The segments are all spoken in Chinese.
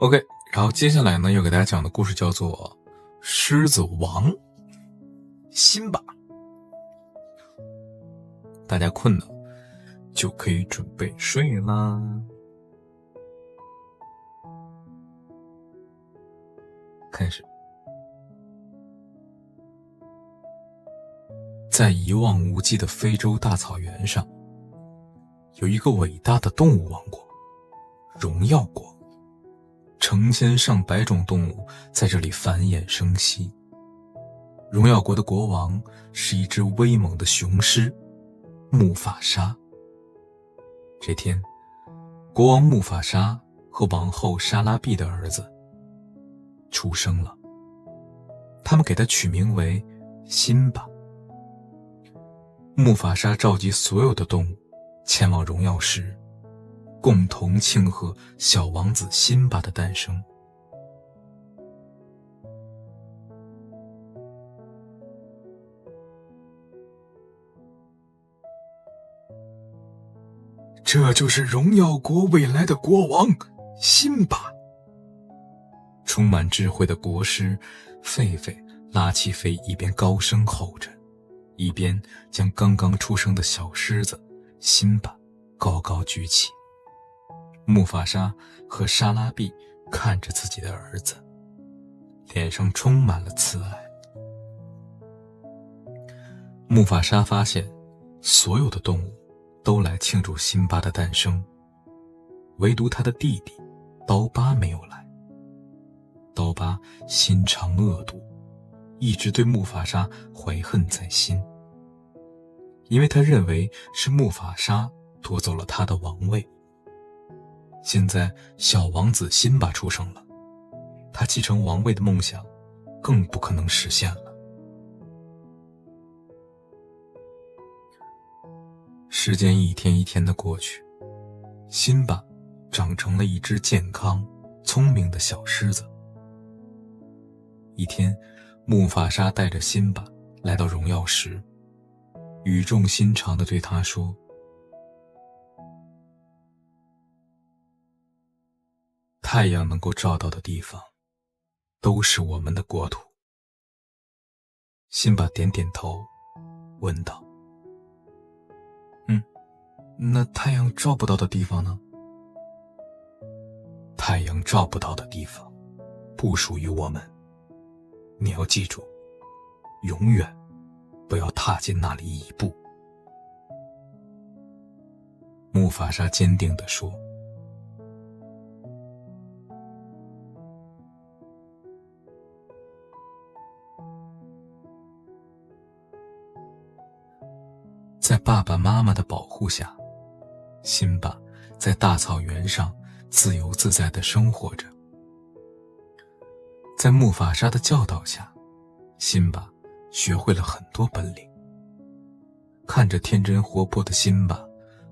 OK，然后接下来呢，要给大家讲的故事叫做《狮子王》。辛巴，大家困了就可以准备睡啦。开始。在一望无际的非洲大草原上，有一个伟大的动物王国——荣耀国。成千上百种动物在这里繁衍生息。荣耀国的国王是一只威猛的雄狮木法沙。这天，国王木法沙和王后莎拉碧的儿子出生了，他们给他取名为辛巴。木法沙召集所有的动物前往荣耀石，共同庆贺小王子辛巴的诞生。这就是荣耀国未来的国王辛巴。充满智慧的国师狒狒拉齐菲一边高声吼着，一边将刚刚出生的小狮子辛巴高高举起。木法沙和莎拉碧看着自己的儿子，脸上充满了慈爱。木法沙发现所有的动物都来庆祝辛巴的诞生，唯独他的弟弟刀疤没有来。刀疤心肠恶毒，一直对木法沙怀恨在心，因为他认为是木法沙夺走了他的王位。现在小王子辛巴出生了，他继承王位的梦想更不可能实现了。时间一天一天的过去，辛巴长成了一只健康聪明的小狮子。一天，木法沙带着辛巴来到荣耀石，语重心长地对他说：太阳能够照到的地方都是我们的国土。辛巴点点头，问道：那太阳照不到的地方呢？太阳照不到的地方不属于我们，你要记住，永远不要踏进那里一步。木法沙坚定地说。在爸爸妈妈的保护下，辛巴在大草原上自由自在地生活着。在木法沙的教导下，辛巴学会了很多本领。看着天真活泼的辛巴，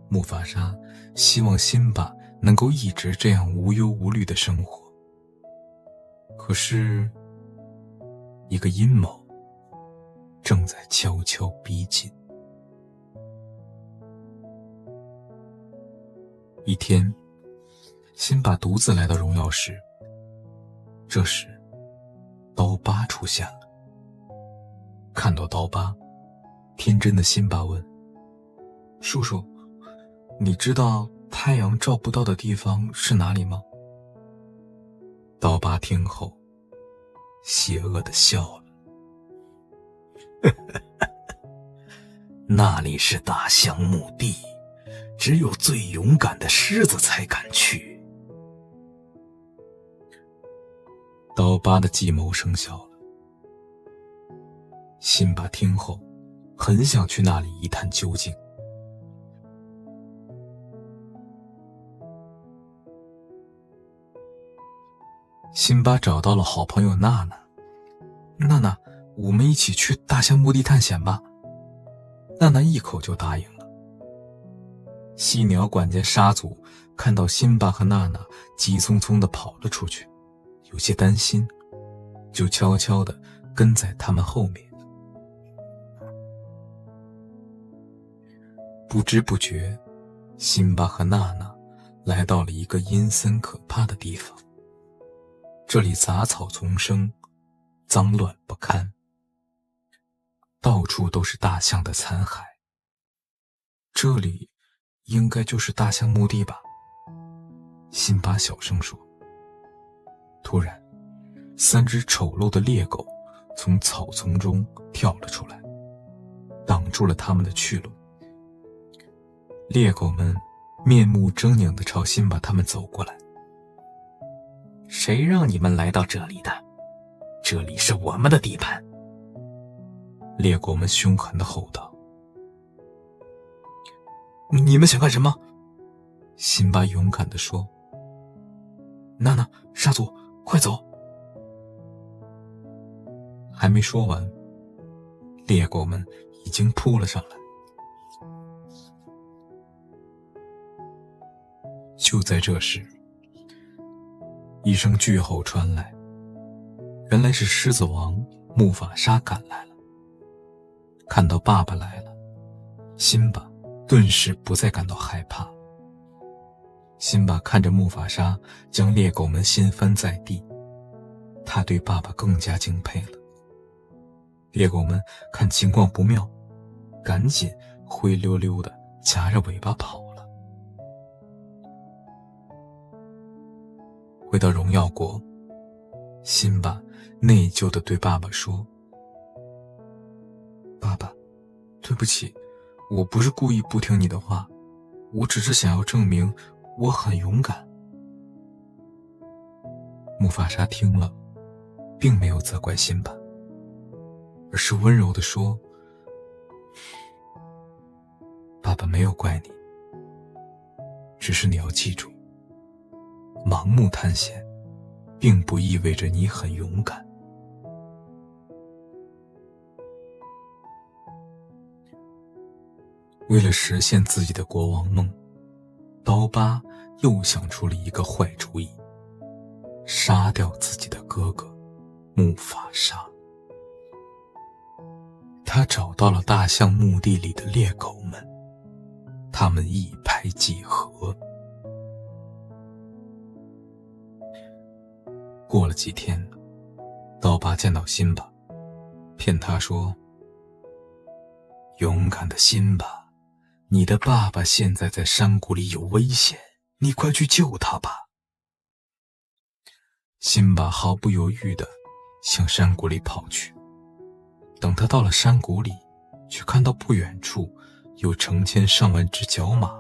木法沙希望辛巴能够一直这样无忧无虑地生活。可是，一个阴谋正在悄悄逼近。一天，辛巴独自来到荣耀石。这时，刀疤出现了。看到刀疤，天真的辛巴问：叔叔，你知道太阳照不到的地方是哪里吗？刀疤听后，邪恶地笑了。那里是大象墓地，只有最勇敢的狮子才敢去。刀疤的计谋生效了。辛巴听后，很想去那里一探究竟。辛巴找到了好朋友娜娜。娜娜，我们一起去大象墓地探险吧。娜娜一口就答应了。犀鸟管家沙祖看到辛巴和娜娜急匆匆地跑了出去，有些担心，就悄悄地跟在他们后面。不知不觉，辛巴和娜娜来到了一个阴森可怕的地方。这里杂草丛生，脏乱不堪，到处都是大象的残骸。这里应该就是大象墓地吧？辛巴小声说。突然，3只丑陋的猎狗从草丛中跳了出来，挡住了他们的去路。猎狗们面目狰狞地朝辛巴他们走过来。谁让你们来到这里的？这里是我们的地盘！猎狗们凶狠地吼道。你们想干什么？辛巴勇敢地说。娜娜，沙祖，快走！还没说完，猎狗们已经扑了上来。就在这时，一声巨吼传来，原来是狮子王木法沙赶来了。看到爸爸来了，辛巴顿时不再感到害怕。辛巴看着木法沙将猎狗们掀翻在地，他对爸爸更加敬佩了。猎狗们看情况不妙，赶紧灰溜溜地夹着尾巴跑了。回到荣耀国，辛巴内疚地对爸爸说：爸爸，对不起，我不是故意不听你的话，我只是想要证明我很勇敢。木法沙听了，并没有责怪辛巴，而是温柔地说：爸爸没有怪你，只是你要记住，盲目探险并不意味着你很勇敢。为了实现自己的国王梦，刀疤又想出了一个坏主意，杀掉自己的哥哥木法沙。他找到了大象墓地里的猎狗们，他们一拍即合。过了几天，刀疤见到辛巴，骗他说：勇敢的辛巴，你的爸爸现在在山谷里有危险，你快去救他吧。辛巴毫不犹豫地向山谷里跑去。等他到了山谷里，却看到不远处有成千上万只角马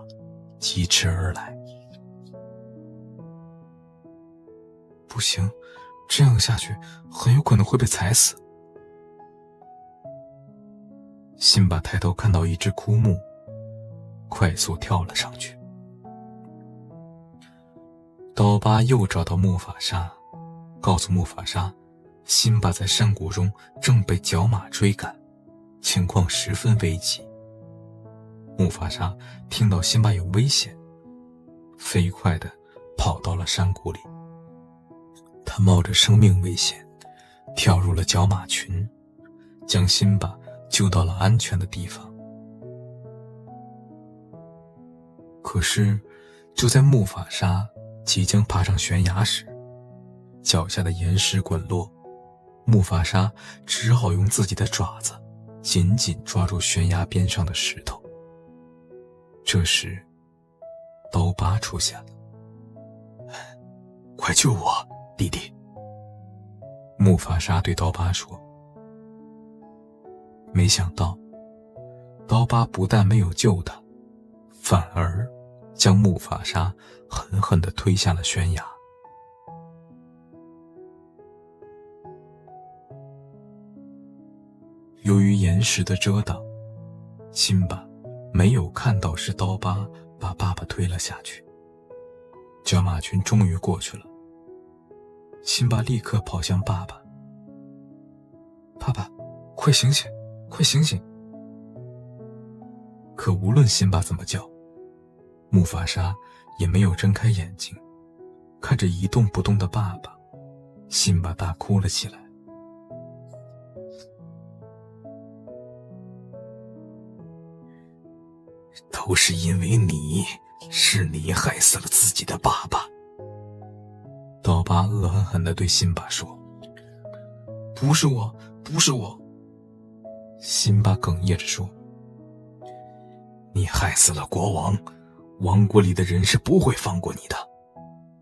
疾驰而来。不行，这样下去很有可能会被踩死。辛巴抬头看到一只枯木，快速跳了上去。刀疤又找到木法沙，告诉木法沙，辛巴在山谷中正被角马追赶，情况十分危急。木法沙听到辛巴有危险，飞快地跑到了山谷里。他冒着生命危险，跳入了角马群，将辛巴救到了安全的地方。可是，就在木法沙即将爬上悬崖时，脚下的岩石滚落，木法沙只好用自己的爪子紧紧抓住悬崖边上的石头。这时，刀疤出现了。快救我，弟弟！木法沙对刀疤说。没想到，刀疤不但没有救他，反而将木法沙狠狠地推下了悬崖。由于岩石的遮挡，辛巴没有看到是刀疤把爸爸推了下去。角马群终于过去了，辛巴立刻跑向爸爸：爸爸，快醒醒，快醒醒！可无论辛巴怎么叫，木法沙也没有睁开眼睛。看着一动不动的爸爸，辛巴大哭了起来。都是因为你，是你害死了自己的爸爸。刀疤恶狠狠地对辛巴说：“不是我，不是我。”辛巴哽咽着说：“你害死了国王，王国里的人是不会放过你的，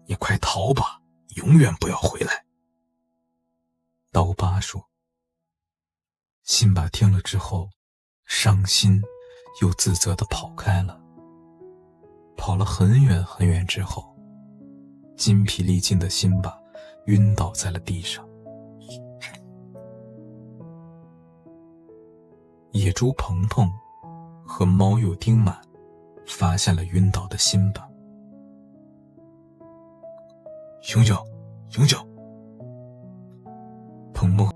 你快逃吧，永远不要回来。”刀疤说。辛巴听了之后，伤心又自责地跑开了。跑了很远很远之后，筋疲力尽的辛巴晕倒在了地上。野猪鹏鹏和猫鼬丁满发现了晕倒的辛巴。醒醒，醒醒！鹏鹏